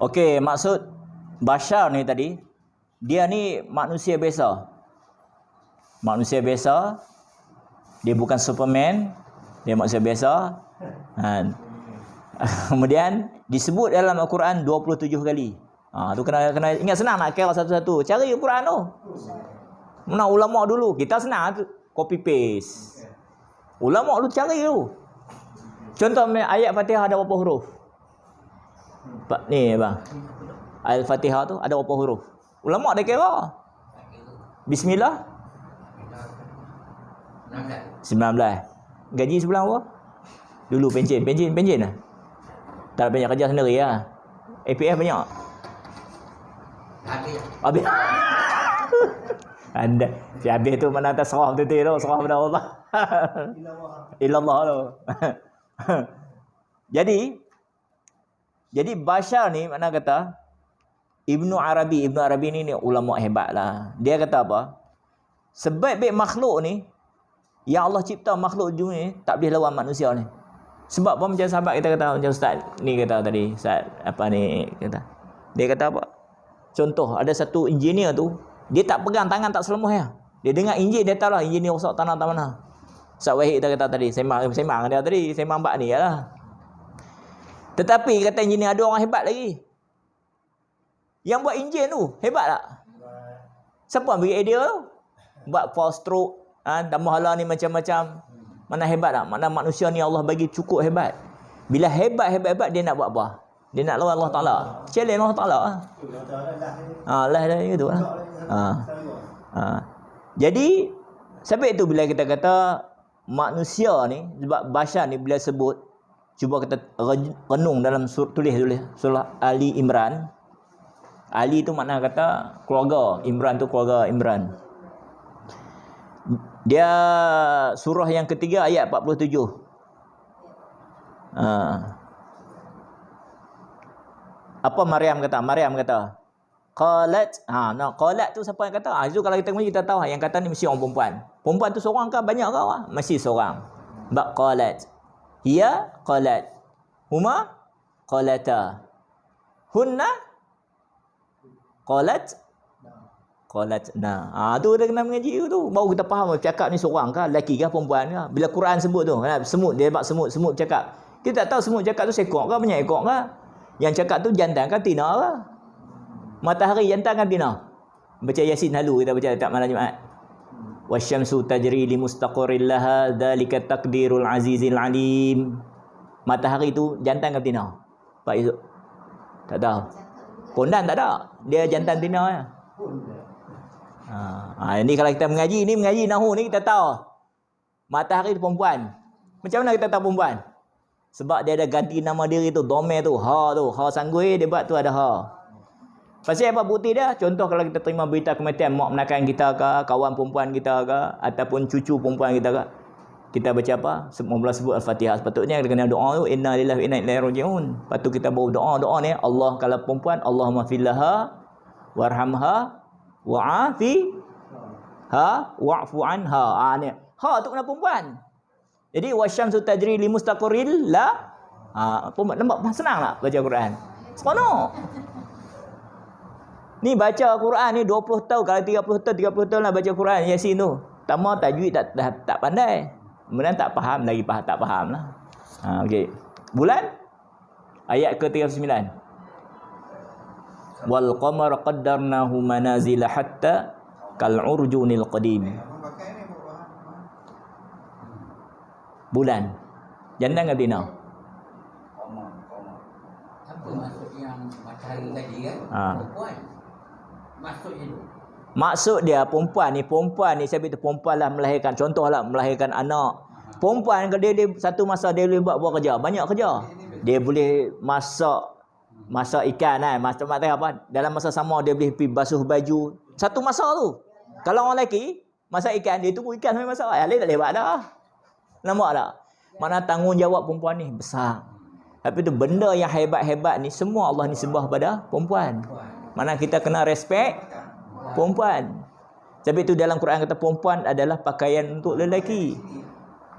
Okey, maksud Bashar ni tadi, dia ni manusia biasa. Manusia biasa. Dia bukan Superman, dia manusia biasa. Kemudian disebut dalam Al-Quran 27 kali. Tu kena ingat, senang nak kira satu-satu. Cari Al-Quran tu. Mana ulama dulu, kita senang copy paste. Ulama dulu cari tu. Contoh ayat Fatihah ada berapa huruf? Ni bang. Al-Fatihah tu ada berapa huruf? Ulama dah kira. Bismillah 19. Gaji sebulan apa? Dulu pencen lah. Tak ada banyak kerja sendiri lah. APF banyak. Habis. Anda si habis tu mana tak serah betul tu, serah pada Allah. Illallah tu. Jadi Bashar ni mana kata Ibnu Arabi ni ulama hebat lah. Dia kata apa? Sebaik-baik makhluk ni yang Allah cipta makhluk dunia ni tak boleh lawan manusia ni. Sebab apa macam sahabat kita kata, macam ustaz ni kata tadi, ustaz apa ni kata. Dia kata apa? Contoh ada satu engineer tu, dia tak pegang tangan tak selemuh ya. Dia dengar enjin dia tahu lah enjin ni rosak tanah tak mana. Ustaz Wahid kita kata tadi, sembang dia tadi, sembang bab ni lah. Tetapi kata engineer ada orang hebat lagi. Yang buat enjin tu hebat tak? Siapa bagi idea tu? Buat 4 stroke, tambah hala ni macam-macam. Mana hebat tak? Mana manusia ni Allah bagi cukup hebat. Bila hebat dia nak buat apa? Dia nak lawan Allah Ta'ala. Challenge Allah Ta'ala. Lah dah gitu lah. Jadi sebab itu bila kita kata manusia ni, sebab Bashar ni bila sebut, cuba kita renung dalam tulis surah Ali Imran. Ali tu makna kata keluarga, Imran tu keluarga Imran. Dia surah yang ketiga ayat 47. Apa Maryam kata? Qalat. Qalat tu siapa yang kata? Itu kalau kita kita tahu yang kata ni mesti orang perempuan. Perempuan tu seorang ke banyak ke? Mesti seorang. Ba qalat. Hiya qalat. Huma qalata. Hunna qalat. Tu dia kena mengaji tu. Baru kita faham cakap ni seorang ke, lelaki ke, perempuan ke. Bila Quran sebut tu, semut, dia bak semut cakap. Kita tak tahu semut cakap tu seekor ke, banyak ekor ke. Yang cakap tu jantan ke, tina ke. Matahari jantan ke, tina. Baca Yasin lalu kita baca tak malam Jumaat. Wasyamsu tajri li mustaqarril laha dzalika taqdirul azizil alim. Matahari tu jantan ke, tina? Pak Yusuf. Tak tahu. Pondan tak ada. Dia jantan tina ya. Ini kalau kita mengaji nahu ni kita tahu matahari tu perempuan. Macam mana kita tahu perempuan? Sebab dia ada ganti nama diri tu, domain tu, ha sanggui dia buat tu ada ha. Pasal apa bukti dia? Contoh kalau kita terima berita kematian mak menakan kita ke, kawan perempuan kita ke, ataupun cucu perempuan kita ke, kita baca apa? Mula sebut Al-Fatihah. Sepatutnya kita kena doa tu, inna lillahi wa inna ilaihi raji'un. Patut kita bawa doa ni, Allah kalau perempuan, Allahumma fillaha warhamha wa'fu anha. Ni. Tu kena perempuan. Jadi wasyamsu tajri li mustaqarril la. Nampak senang tak baca Quran? Seronok. Ni baca Quran ni 20 tahun, kalau 30 tahun lah baca Quran Yasin tu. Pertama tajwid tak pandai. Kemudian tak faham lagi, tak faham lah. Okey. Bulan ayat ke-39. Wal qamara qaddarnahu manazila hatta kal urjunil qadim. Bulan jantan ke tina? Apa maksud yang matahari tadi kan? Perempuan. Maksudnya tu. Maksud dia perempuan ni sebab itu perempuan lah melahirkan, contohlah melahirkan anak. Perempuan kalau dia satu masa dia boleh buat kerja, banyak kerja. Dia boleh masak ikan masak apa? Dalam masa sama dia boleh pergi basuh baju. Satu masa tu. Kalau orang lelaki masak ikan, dia tunggu ikan sampai masak. Dia tak boleh buat dah. Nampak tak? Mana tanggungjawab perempuan ni besar. Tapi tu benda yang hebat-hebat ni semua Allah ni sembah pada perempuan. Mana kita kena respect perempuan. Sebab itu dalam Quran kata perempuan adalah pakaian untuk lelaki.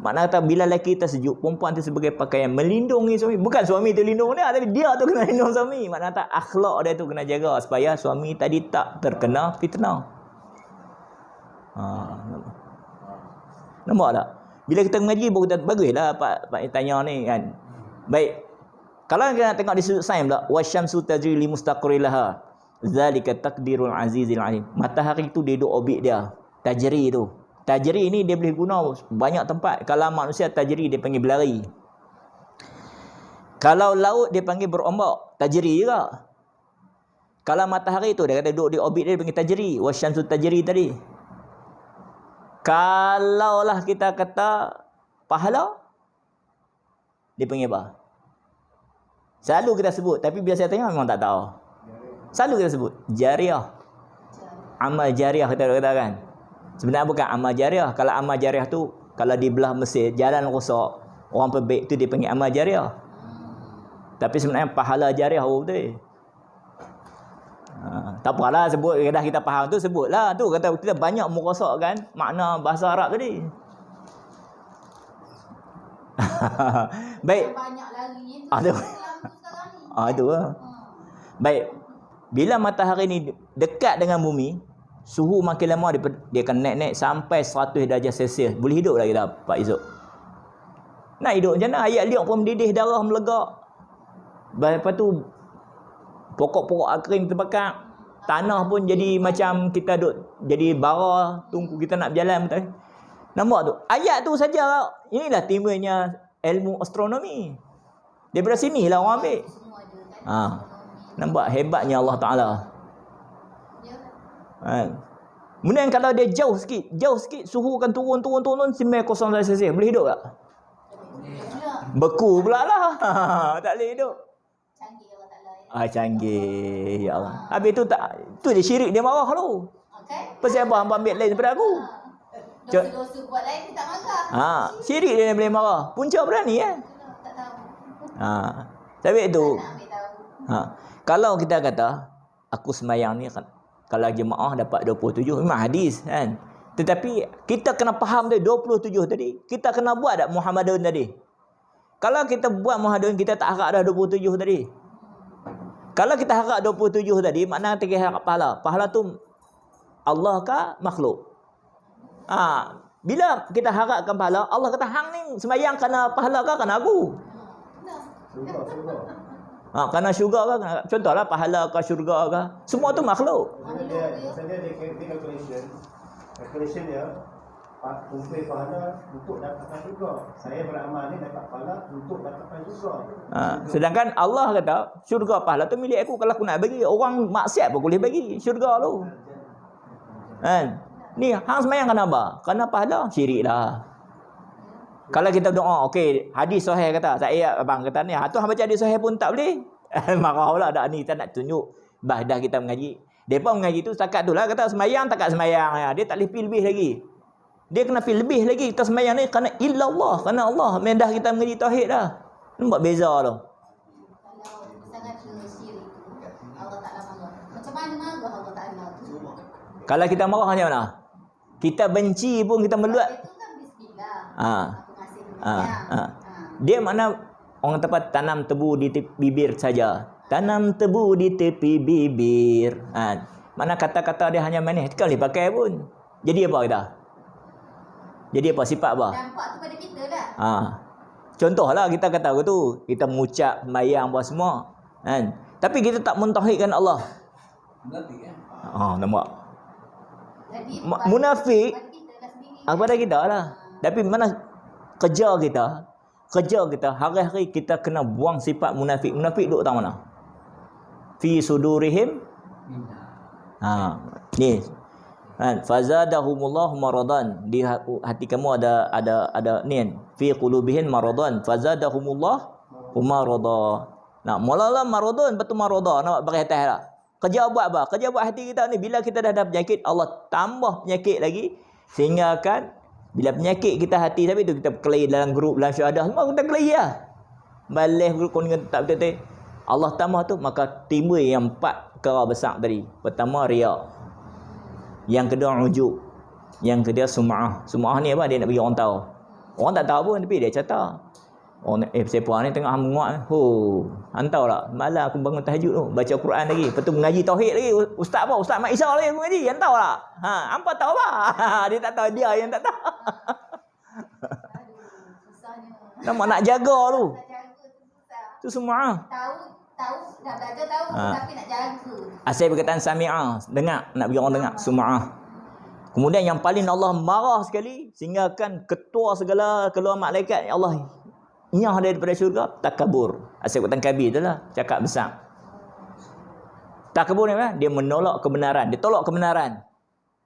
Makna kata bila lelaki tersejuk, perempuan tu sebagai pakaian melindungi suami. Bukan suami tu lindung dia, tapi dia tu kena lindung suami. Makna kata akhlak dia tu kena jaga supaya suami tadi tak terkena fitnah. Nampak tak? Bila kita mengaji baru kita baguslah Pak tanya ni kan. Baik. Kalau kita nak tengok di sudut sains pula, wasyamsu tajri li mustaqrilaha. Zalika taqdirul azizil alim. Matahari tu dia duduk orbit dia. Tajri tu. Tajri ni dia boleh guna banyak tempat. Kalau manusia tajri dia panggil berlari. Kalau laut dia panggil berombak, tajri juga. Kalau matahari tu dia kata duduk di orbit dia panggil tajri. Wasyamsu tajri tadi. Kalaulah kita kata pahala, dia panggil apa? Selalu kita sebut, tapi bila saya tanya memang tak tahu. Selalu kita sebut jariah. Amal jariah kita katakan. Sebenarnya bukan amal jariah. Kalau amal jariah tu kalau di belah Mesir jalan rosak, orang perbaik tu dia panggil amal jariah. Tapi sebenarnya pahala jariah betul. Tak apalah sebut dah kita faham tu sebutlah tu kata kita banyak merosakkan makna bahasa Arab tadi. Baik. Banyak lari tu. Ada. Itu lah. Baik. Bila matahari ni dekat dengan bumi, suhu makin lama dia akan naik-naik sampai 100 darjah Celsius. Boleh hidup lagi tak Pak Izzuk? Nak hidup macam mana? Ayat liuk pun mendidih, darah melegak. Lepas tu pokok-pokok kering terbakar. Tanah pun jadi macam kita duduk jadi bara, tunggu kita nak berjalan betul. Nampak tu? Ayat tu saja. Inilah timbulnya ilmu astronomi. Daripada sinilah orang ambil. Nampak hebatnya Allah Ta'ala. Kemudian kalau dia jauh sikit, suhu akan turun 90 Celsius. Boleh hidup tak? Beku pula lah. Tak boleh hidup. Canggih Allah Ta'ala. Canggih. Ya Allah. Habis tu tak, tu dia syirik dia marah tu. Okay. Pasal apa hamba ambil lain daripada aku? Dosa-dosa buat lain dia tak marah. Syirik dia boleh marah. Punca berani kan? Tak tahu. Sebab tu. Tak nak ambil tahu. Kalau kita kata aku semayang ni kan, kalau jemaah dapat 27 memang hadis kan. Tetapi kita kena faham dia 27 tadi. Kita kena buat tak Muhammadun tadi? Kalau kita buat Muhammadun kita tak harap dah 27 tadi. Kalau kita harap 27 tadi makna kita harap pahala. Pahala tu Allah kah makhluk? Bila kita harapkan pahala, Allah kata hang ni semayang kerana pahala kah kerana aku? Kerana syurga kah? Contohlah pahala kah syurga kah? Semua tu makhluk. Dia calculation dia kumpul pahala untuk dapatkan syurga. Saya beramal ni dapat pahala untuk dapatkan syurga. Sedangkan Allah kata syurga pahala tu milik aku. Kalau aku nak bagi, orang maksiat pun boleh bagi syurga tu. Kan? Ni hang semayang kerana apa? Kerana pahala syirik lah. Kalau kita doa, okey, hadis sahih kata, saya abang kata ni, tu hang baca hadis sahih pun tak boleh. Marah pula dak ni kita nak tunjuk dah kita mengaji. Depa mengaji tu setakat tu lah kata semayang takat semayang ya. Dia tak boleh pergi lebih lagi. Dia kena pergi lebih lagi kita semayang ni kerana illallah, kerana Allah. Mendah kita mengaji tauhid dah. Nampak beza tu. Kalau sangat syirik tu Allah Ta'ala marah. Macam mana marah Allah Ta'ala tu? Kalau kita marah macam mana? Kita benci pun kita meluat. Itu kan bismillah. Aku kasih Ah. Dia mana orang tepat tanam tebu di tepi bibir saja. Tanam tebu di tepi bibir. Mana kata-kata dia hanya manis. Kau boleh pakai pun. Jadi apa kita? Jadi apa? Sifat apa? Nampak tu pada kita dah. Contohlah kita kata tu. Kita mengucap, sembahyang apa semua. Kan? Tapi kita tak mentauhidkan Allah. Munafik kan? Nampak? Jadi Munafik pada kita dah sendiri. pada kita lah. Tapi mana kerja kita hari-hari kita kena buang sifat munafik. Munafik duduk tak mana? Fi sudurihim. Ni. Kan? Fazadahumullahu maradan. Di hati kamu ada ni kan. Fi qulubihim maradan. Fazadahumullahu marada. Mulalah maradan betul marada. Nampak bagi atas tak? Kerja buat apa? Kerja buat hati kita ni bila kita dah ada penyakit, Allah tambah penyakit lagi sehingga kan bila penyakit kita hati tapi tu kita berkelahi dalam grup dalam syahadah semua kita kelahi lah. Balik grup kau tak betul-betul. Allah tambah tu maka timbul yang 4 perkara besar tadi. Pertama riak. Yang kedua ujub. Yang kedua sum'ah. Sum'ah ni apa? Dia nak bagi orang tahu. Orang tak tahu pun tapi dia cerita. Orang siapa ni tengah menguat. Hantar lah. Malam aku bangun tahajud tu, baca Quran lagi. Lepas tu mengaji tauhid lagi. Ustaz apa? Ustaz Mak Isa lagi aku mengaji. Hantar lah. Hampa tahu apa? Dia tak tahu, dia yang tak tahu. Aduh, susahnya. Nama nak jaga tu. Nak jaga tu susah. Tu sum'ah. Tahu, dah belajar tahu, tapi nak jaga. Asal perkataan sami'ah, dengar, nak bagi orang dengar, sum'ah. Kemudian yang paling Allah marah sekali, sehingga kan ketua segala keluar malaikat, ya Allah nyah daripada syurga, takabur. Asal perkataan kabir itulah, cakap besar. Takabur ni apa? Dia menolak kebenaran, dia tolak kebenaran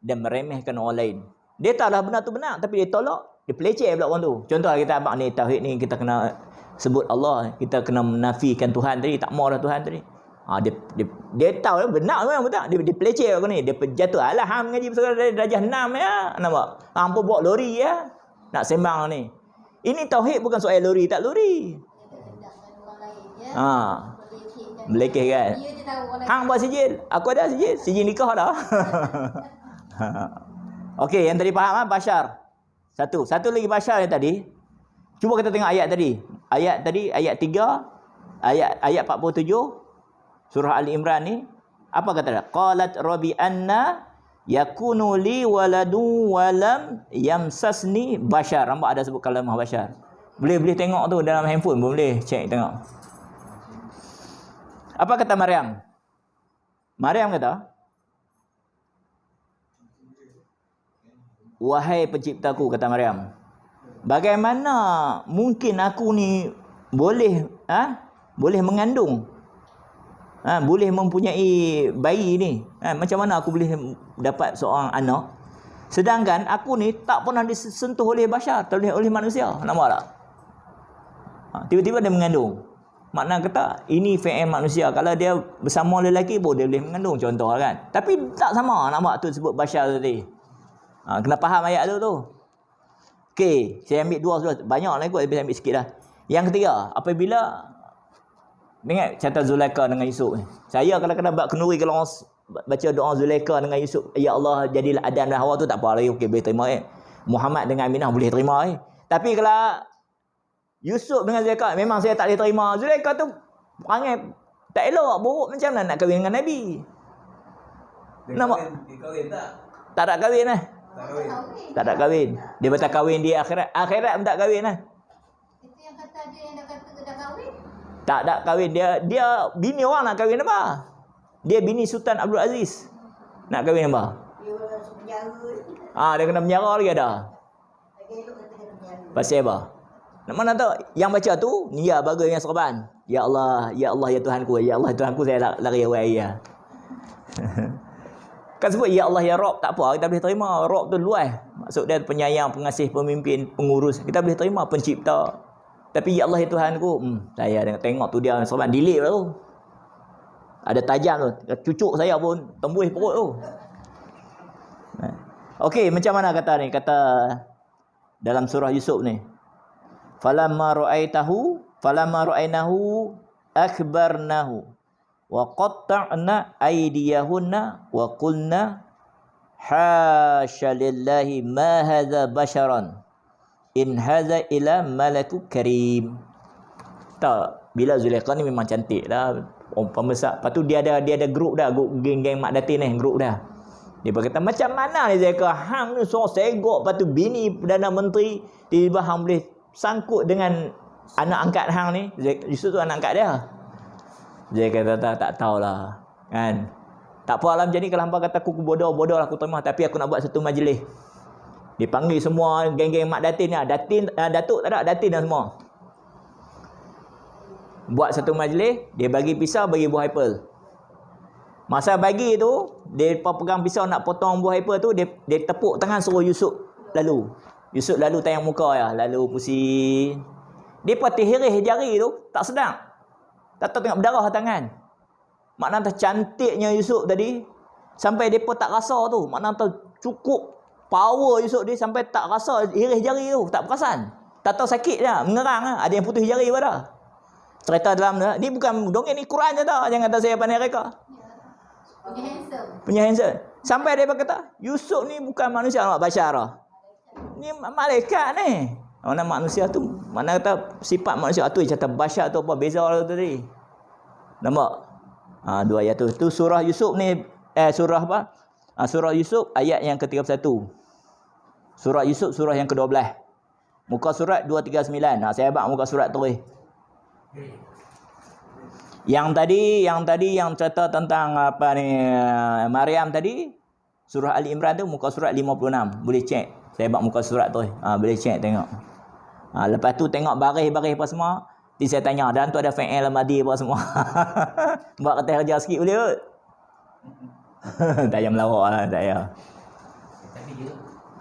dan meremehkan orang lain. Dia taklah benar tu benar, tapi dia tolak, dia peleceh pula orang tu. Contohlah kita abang ni tauhid ni, kita kena sebut Allah, kita kena menafikan Tuhan tadi, tak mau dah Tuhan tadi. Dia tahu lah benar memang betul. Dia peleceh aku ni, dia jatuh. Alah hang mengaji pasal darjah 6 ya. Nampak? Hang pun bawa lori ya. Nak sembang ni. Ini tauhid bukan soal lori tak lori. Melekeh kan. Hang buat sijil, aku ada sijil nikah dah. Okey, yang tadi faham Bashar. Satu lagi Bashar yang tadi. Cuba kita tengok ayat tadi. Ayat 3, ayat 47 surah Ali Imran ni. Apa kata dia? Qalat rabbi anna yakunu li waladu walam yamsasni bashar. Nampak ada sebut kalamah bashar. Boleh tengok tu dalam handphone, boleh check tengok. Apa kata Maryam? Maryam kata, wahai penciptaku, kata Maryam, bagaimana mungkin aku ni boleh mengandung, boleh mempunyai bayi ni, macam mana aku boleh dapat seorang anak sedangkan aku ni tak pernah disentuh oleh bashar, oleh manusia. Nampak tak? Tiba-tiba dia mengandung. Makna kata ini fi'il manusia. Kalau dia bersama lelaki pun dia boleh mengandung, contoh kan. Tapi tak sama. Nampak tu sebut bashar tadi. Kena faham ayat tu. Okey, saya ambil dua sudah. Banyak lah ikut, saya ambil sikit lah. Yang ketiga, apabila dengar cerita Zulaikha dengan Yusuf ni. Saya kadang-kadang buat kenduri kalau orang baca doa Zulaikha dengan Yusuf, ya Allah jadilah Adam dan Hawa tu, tak apa lagi, okey boleh terima Muhammad dengan Aminah boleh terima Tapi kalau Yusuf dengan Zulaikha memang saya tak boleh terima. Zulaikha tu perangai tak elok, buruk, macam mana nak kahwin dengan Nabi? Nampak? Dia kahwin tak? Tak ada kahwin lah. Kahwin. Tak ada kahwin. Dia batal kahwin di akhirat. Akhirat pun tak kahwin lah. Itu yang kata dia yang dah kata dah kahwin. Tak ada kahwin. Dia bini orang nak kahwin apa? Dia bini Sultan Abdul Aziz. Nak kahwin apa? Dia kena penjara lagi ada. Pasal apa? Nak mana tahu? Yang baca tu, ya bagus dengan serban. Ya Allah, ya Tuhanku. Ya Allah, Tuhanku, saya lari away ya. Kan sebut ya Allah ya Rabb, tak apa, kita boleh terima. Rabb tu luas. Maksud dia penyayang, pengasih, pemimpin, pengurus. Kita boleh terima pencipta. Tapi ya Allah ya Tuhanku, saya tengok tu dia serban delete tu. Ada tajam tu. Cucuk saya pun tembus perut tu. Okey, macam mana kata ni? Kata dalam surah Yusuf ni. Falamma ra'ainahu akbarnahu wa qatta'na aydiyahunna wa qulna hasya lillahi ma hadza basharan in hadza ila malakun karim. Tak, bila Zulaikha ni memang cantik lah, orang pembesar. Lepas tu dia ada grup dah, geng-geng Mak Datin ni, grup dah. Dia berkata, macam mana ni Zulaikha, hang ni seorang segok, lepas tu bini Perdana Menteri, tiba-tiba hang boleh sangkut dengan anak angkat hang ni. Yusuf tu anak angkat dia. Dia kata tak tahulah kan. Tak apa lah macam ni, kalau hampa kata aku bodoh lah aku terima, tapi aku nak buat satu majlis. Dia panggil semua geng-geng Mak Datin ni. Datuk tak ada, Datin dah semua. Buat satu majlis, dia bagi pisau, bagi buah apple. Masa bagi tu, dia pegang pisau nak potong buah apple tu, dia tepuk tangan suruh Yusuf lalu. Yusuf lalu tayang muka ya, lalu pusing. Dia patih hirih jari tu, tak sedang. Tak tahu tengok berdarah tangan. Maknanya cantiknya Yusuf tadi, sampai depa tak rasa tu. Maknanya cukup power Yusuf dia sampai tak rasa hirih jari tu, tak perasan. Tak tahu sakit dah, mengerang ada yang putus jari pada. Cerita dalam ni bukan dongeng, ni Quran je tau. Jangan kata saya pandai reka. Punya handsome. Punya handsome. Sampai dia berkata, Yusuf ni bukan manusia, Basyarah. Ni malaikat ni. Mana manusia tu, mana kata sifat manusia tu kata Basyar tu apa beza tu tadi. Nampak? Dua ayat tu. Tu surah Yusuf ni surah apa? Surah Yusuf ayat yang ke-31. Surah Yusuf surah yang ke-12. Muka surat 239. Saya abang muka surat tu. Yang tadi yang cerita tentang apa ni Maryam tadi, surah Ali Imran tu muka surat 56. Boleh cek. Saya buat muka surat tu. Boleh cek tengok. Lepas tu tengok baris-baris apa semua. Nanti saya tanya, dan tu ada fi'il madi apa semua. Buat kata kerja sikit boleh kot. Tak payah melawak lah, tak payah.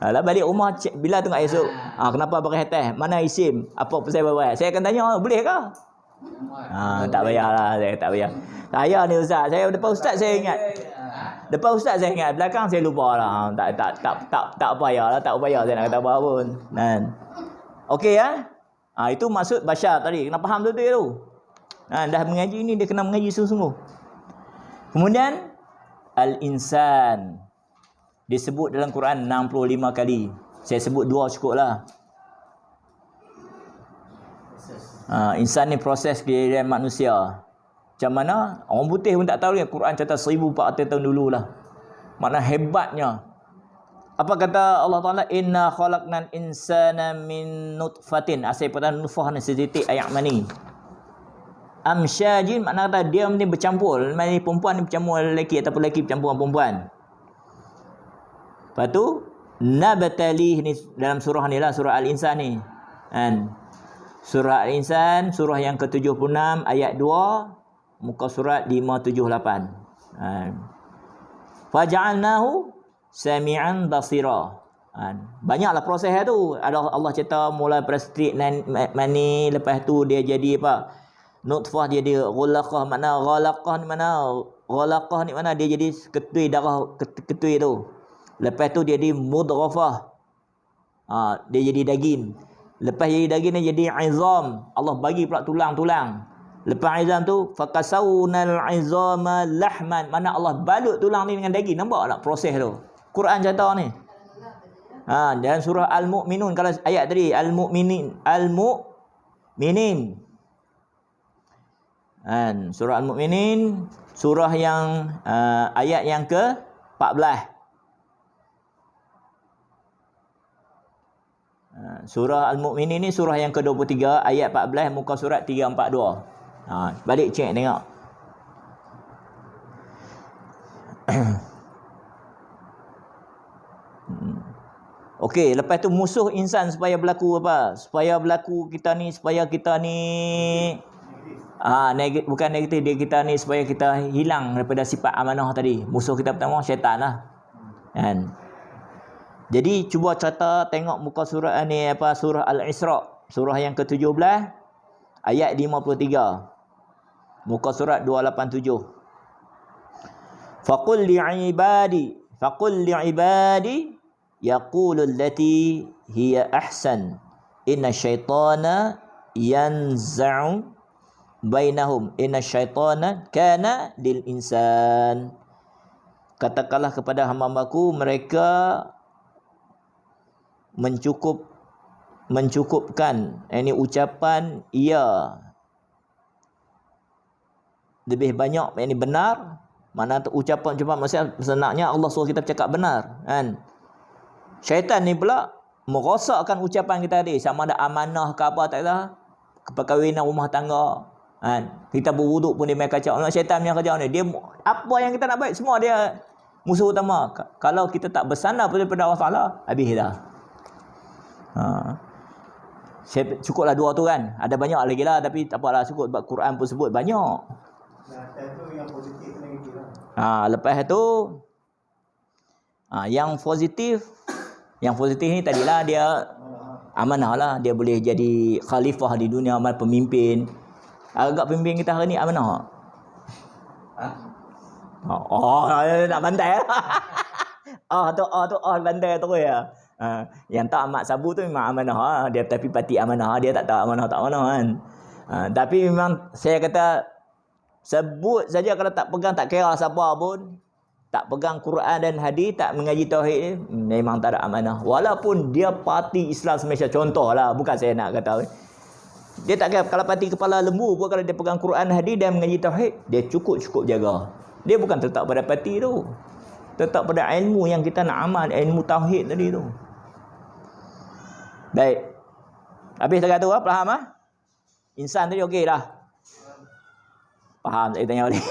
Lah balik rumah cek, bila tengok esok, kenapa baris atas? Mana isim? Apa pasal baris? Saya akan tanya, boleh ke? Tak payahlah, saya tak payah. Saya ni ustaz, saya depan ustaz saya ingat. Depan ustaz saya ingat, belakang saya lupa lah. Tak payahlah, tak payah saya nak kata apa pun. Kan. Okey ya? Itu maksud Basyar tadi. Kena faham betul tu. Dah mengaji ni dia kena mengaji sungguh-sungguh. Kemudian al-insan disebut dalam Quran 65 kali. Saya sebut 2 cukup lah. Insan ni proses kejadian manusia. Macam mana? Orang putih pun tak tahu ni. Quran cerita 1400 tahun dulu lah. Makna hebatnya. Apa kata Allah Ta'ala? Inna khalaqnal insana min nutfatin. Asal perkataan nutfah ni setitik ayak mani. Amsyajin makna kata dia ni bercampur. Mani perempuan ni bercampur lelaki ataupun lelaki bercampur dengan perempuan. Lepas tu nabatalih ni dalam surah ni lah, surah Al-Insan ni. Kan? Surah Al-Insan, surah yang ke-76 ayat 2, muka surat 578. Faja'alnahu sami'an basira. Banyaklah proses tu. Ada Allah cerita mula prestrik mani, lepas tu dia jadi apa? Nutfah dia ghulaqah. Mana ghalaqah ni mana? Ghalaqah ni mana dia jadi ketui darah ketui tu. Lepas tu dia jadi mudrafah. Dia jadi daging. Lepas jadi daging dia jadi izam. Allah bagi pula tulang-tulang. Lepas izam tu fakasawnal izama lahman. Mana Allah balut tulang ni dengan daging. Nampak tak proses tu? Quran cerita ni. Dalam surah Al-Mu'minun kalau ayat tadi Al-Mu'minin. Surah Al-Mu'minin surah yang ayat yang ke-14. Surah Al-Mu'minin ni surah yang ke-23 ayat 14 muka surat 342. Balik cek tengok. Okey, lepas tu musuh insan supaya berlaku apa? Supaya berlaku kita ni negatif, bukan negatif, dia kita ni supaya kita hilang daripada sifat amanah tadi. Musuh kita pertama syaitan lah. Kan? Jadi cuba cerita tengok muka surah ni apa, surah Al-Isra, surah yang ke-17 ayat 53. Muka surat 287. Faqul li'ibadi yaqulu allati hiya ahsan inna syaitana yanza'u bainahum inna syaitana kana lil insan. Katakanlah kepada hamba-hambaku mereka mencukupkan ini ucapan ia lebih banyak, ini benar. Mana ucapan-ucapan maksudnya senaknya Allah suruh kita bercakap benar kan. Syaitan ni pula merosakkan ucapan kita tadi, sama ada amanah ke apa tak ada, perkahwinan rumah tangga kan. Kita berwuduk pun dia main kacau. Syaitan punya kerja ni, dia apa yang kita nak baik semua dia musuh utama. Kalau kita tak bersandar pada Allah Taala, habis dah. Cukuplah 2 tu kan. Ada banyak lagi lah tapi tak apalah, cukup sebab Quran pun sebut banyak. Itu yang positif lagi lah. Lepas tu yang positif ni tadilah dia amanah lah, dia boleh jadi khalifah di dunia, amal pemimpin. Agak pemimpin kita hari ni amanah. Nak bantai lah. Bantai terus ya. Yang tak amat sabu tu memang amanah. Dia tapi parti amanah, dia tak tahu amanah kan. Tapi memang saya kata sebut saja, kalau tak pegang tak kira siapa pun, tak pegang Quran dan hadis, tak mengaji tauhid ni, memang tak ada amanah. Walaupun dia parti Islam Malaysia, contohlah, bukan saya nak kata. Dia tak kira, kalau parti kepala lembu pun, kalau dia pegang Quran hadis dan mengaji tauhid, dia cukup jaga. Dia bukan tetap pada parti tu. Tetap pada ilmu yang kita nak amal, ilmu tauhid tadi tu. Baik. Habis dekat tu, faham ah? Insan tadi okey dah. Faham saya tanya balik.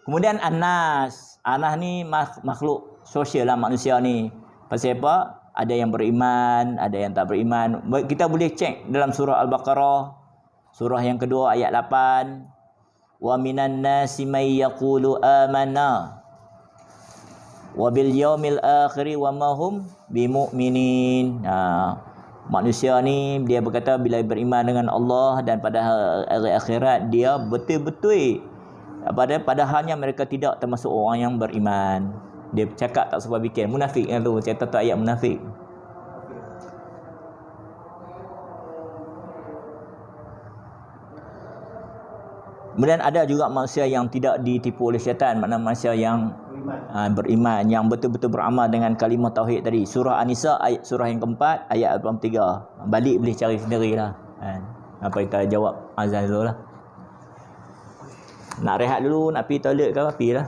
Kemudian Anas. Anas ni makhluk sosial lah manusia ni. Pasal apa? Ada yang beriman, ada yang tak beriman. Kita boleh cek dalam surah Al-Baqarah. Surah yang kedua ayat 8. Wa minan nasi may yaqulu amanna wa bil yaumil akhir wa ma hum bimu'minin. Manusia ni dia berkata bila beriman dengan Allah dan pada hari akhirat, dia betul-betul padahalnya mereka tidak termasuk orang yang beriman. Dia cakap tak sebab bikin. Munafik kan tu, cerita tu ayat munafik. Kemudian ada juga manusia yang tidak ditipu oleh syaitan, makna manusia yang beriman, yang betul-betul beramal dengan kalimah tauhid tadi. Surah An-Nisa ayat surah yang keempat ayat 83. Balik boleh cari sendirilah. Apa kita jawab azan dulu lah. Nak rehat dulu, nak pergi toilet ke apa, pergi lah.